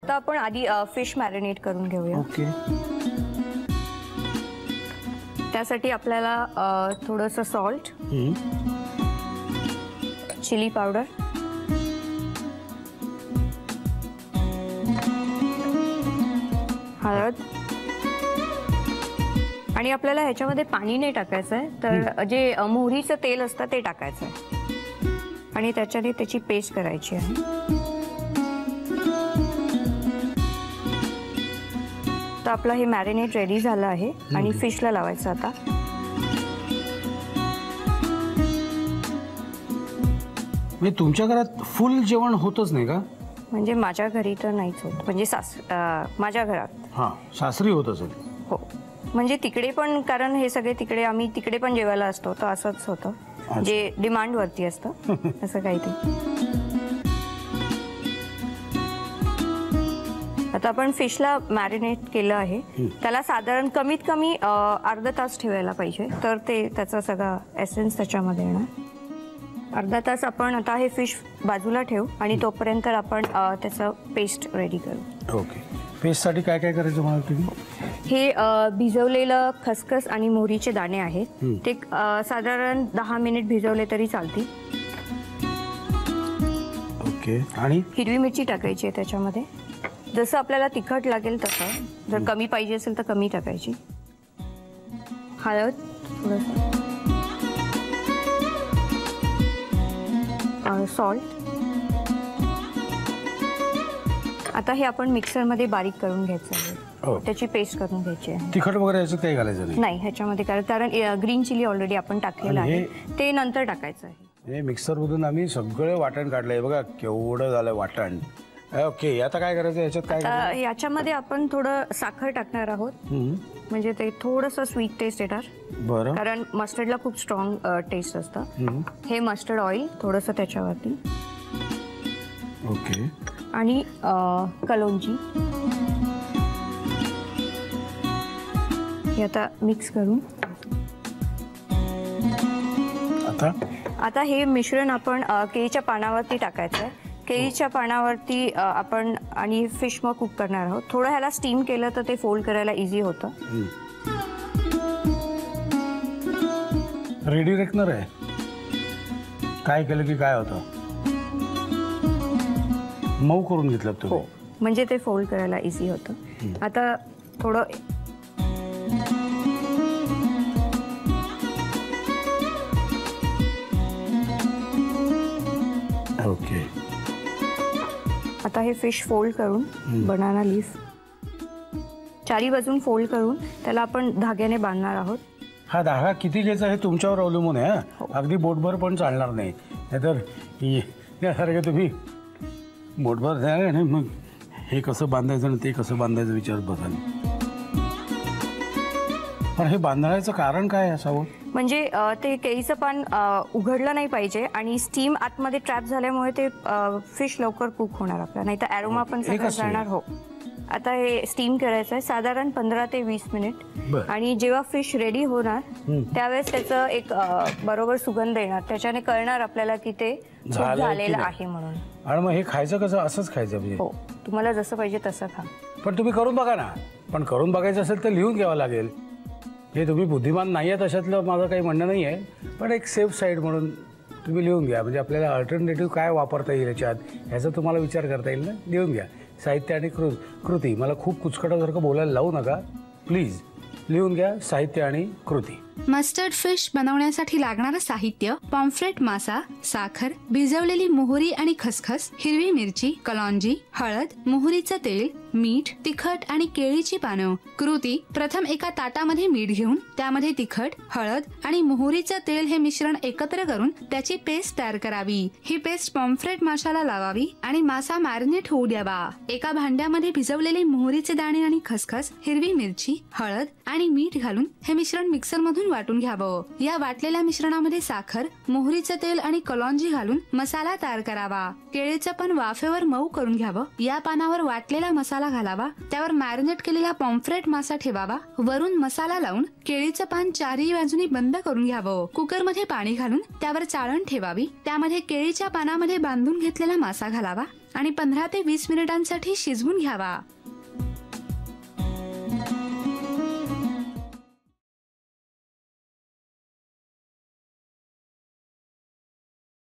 आता आपण आधी फिश मॅरिनेट करून घेऊया. ओके. त्यासाठी आपल्याला थोडंसं सॉल्ट, चिली पावडर, हळद आणि आपल्याला ह्याच्यामध्ये पाणी नाही टाकायचं आहे, तर जे मोहरीचं तेल असतं ते टाकायचं आहे आणि त्याच्याने त्याची पेस्ट करायची आहे. तर आपलं हे मॅरिनेट रेडी झालं आहे आणि फिशला लावायचं आता. म्हणजे तुमच्या घरात फुल जेवण होतच नाही का? म्हणजे माझ्या घरी तर नाहीच होत, म्हणजे माझ्या घरात. हां, सासरी होत असेल. हो, म्हणजे तिकडे पण, कारण हे सगळे तिकडे आम्ही तिकडे पण जेवायला असतो, तर असंच होतं, जे डिमांड वरती असतं असं काही ते. आता आपण फिशला मॅरिनेट केलं आहे, त्याला साधारण कमीत कमी अर्धा तास ठेवायला पाहिजे, तर ते त्याचा सगळा एसेन्स त्याच्यामध्ये येणार. अर्धा तास आपण आता हे फिश बाजूला ठेवू आणि तोपर्यंत आपण त्याचं पेस्ट रेडी करू. ओके. पेस्टसाठी काय काय करायचं म्हणाल तुम्ही? हे भिजवलेलं खसखस आणि मोहरीचे दाणे आहेत, ते साधारण 10 मिनिट भिजवले तरी चालतील. ओके. आणि हिरवी मिरची टाकायची आहे त्याच्यामध्ये, जसं आपल्याला तिखट लागेल तसं, जर कमी पाहिजे असेल तर कमी टाकायची. हळद थोडंसं, सॉल्ट. आता हे आपण मिक्सरमध्ये बारीक करून घ्यायचं आहे, त्याची पेस्ट करून घ्यायची आहे. तिखट वगैरे याचं काही घालायचं नाही ह्याच्यामध्ये, कारण ग्रीन चिली ऑलरेडी आपण टाकलेलं आहे, ते नंतर टाकायचं आहे. हे मिक्सरमधून आम्ही सगळं वाटण काढलंय बघा, केवढं झालं वाटण. ओके. आता काय करायचं याच्यात? काय याच्यामध्ये आपण थोडं साखर टाकणार आहोत, म्हणजे ते थोडंसं स्वीट टेस्ट येणार. बरं. कारण मस्टर्डला खूप स्ट्रॉंग टेस्ट असतं. हे मस्टर्ड ऑइल थोडंसं त्याच्यावरती. ओके. आणि कलोंजी हे आता मिक्स करून. आता हे मिश्रण आपण केळीच्या पानावरती टाकायचं आहे. केळीच्या पानावरती आपण आणि फिश मग कुक करणार आहोत. थोडं ह्याला स्टीम केलं तर ते फोल्ड करायला इझी होतं. रेडी रेकनर आहे. काय केलं की काय होतं? मऊ करून घेतलं तुम्ही? हो, म्हणजे ते फोल्ड करायला इझी होतं. आता थोडं ओके. आता हे फिश फोल्ड करून बनाना लीफ चारी बाजून फोल्ड करून त्याला आपण धाग्याने बांधणार आहोत. हा धागा किती घ्यायचा हे तुमच्यावर अवलंबून आहे. अगदी बोटभर पण चालणार नाही, नाहीतर यासारखं तुम्ही बोटभर द्या आणि मग हे कसं बांधायचं आणि ते कसं बांधायचं विचारत बसाल. पण हे बांधण्याचं कारण काय असावं? म्हणजे ते केळीचं पान उघडलं नाही पाहिजे आणि स्टीम आतमध्ये ट्रॅप झाल्यामुळे ते फिश लवकर कुक होणार आपला, नाही तर ॲरोमा पण सगळं जाणार. हो. आता हे स्टीम करायचं आहे साधारण 15 ते 20 मिनिट. आणि जेव्हा फिश रेडी होणार त्यावेळेस त्याचं एक बरोबर सुगंध येणार, त्याच्याने कळणार आपल्याला की ते झालेलं आहे म्हणून. आणि मग हे खायचं कसं? असंच खायचं म्हणजे? हो, तुम्हाला जसं पाहिजे तसं खा. पण तुम्ही करून बघा ना. पण करून बघायचं असेल तर लिहून घ्यावं लागेल. हे तुम्ही बुद्धिमान नाही आहे तशातलं माझं काही म्हणणं नाही आहे, पण एक सेफ साईड म्हणून तुम्ही लिहून घ्या. म्हणजे आपल्याला अल्टरनेटिव्ह काय वापरता येईल याच्यात ह्याचा तुम्हाला विचार करता येईल ना. लिहून घ्या. साहित्य आणि कृती. मला खूप कुचकटासारखं बोलायला लावू नका प्लीज. लिहून घ्या साहित्य आणि कृती. मस्टर्ड फिश बनवण्यासाठी लागणारं साहित्य: पॉम्फ्रेट मासा, साखर, भिजवलेली मोहरी आणि खसखस, हिरवी मिरची, कलौंजी, हळद, मोहरीचं तेल, मीठ, तिखट आणि केळीची पानं. कृती: प्रथम एका ताटामध्ये मीठ घेऊन त्यामध्ये तिखट, हळद आणि मोहरीचं तेल हे मिश्रण एकत्र करून त्याची पेस्ट तयार करावी. ही पेस्ट पॉम्फ्रेट माशाला लावावी आणि मासा मॅरिनेट होऊ द्यावा. एका भांड्यामध्ये भिजवलेले मोहरीचे दाणे आणि खसखस, हिरवी मिरची, हळद आणि मीठ घालून हे मिश्रण मिक्सर मधून वाटून घ्यावं. या वाटलेल्या मिश्रणामध्ये साखर, मोहरीचं तेल आणि कलौंजी घालून मसाला तयार करावा. केळीचं पान वाफेवर मऊ करून घ्यावं. या पानावर वाटलेला मसाला घालावा. त्यावर मॅरिनेट केलेला पॉम्फ्रेट मासा ठेवावा. वरून मसाला लावून केळीचं पान चारही बाजूनी बंद करून घ्यावं. कुकरमध्ये पाणी घालून त्यावर चाळण ठेवावी. त्यामध्ये केळीच्या पानामध्ये बांधून घेतलेला मासा घालावा आणि 15 ते 20 मिनिटांसाठी शिजवून घ्यावा.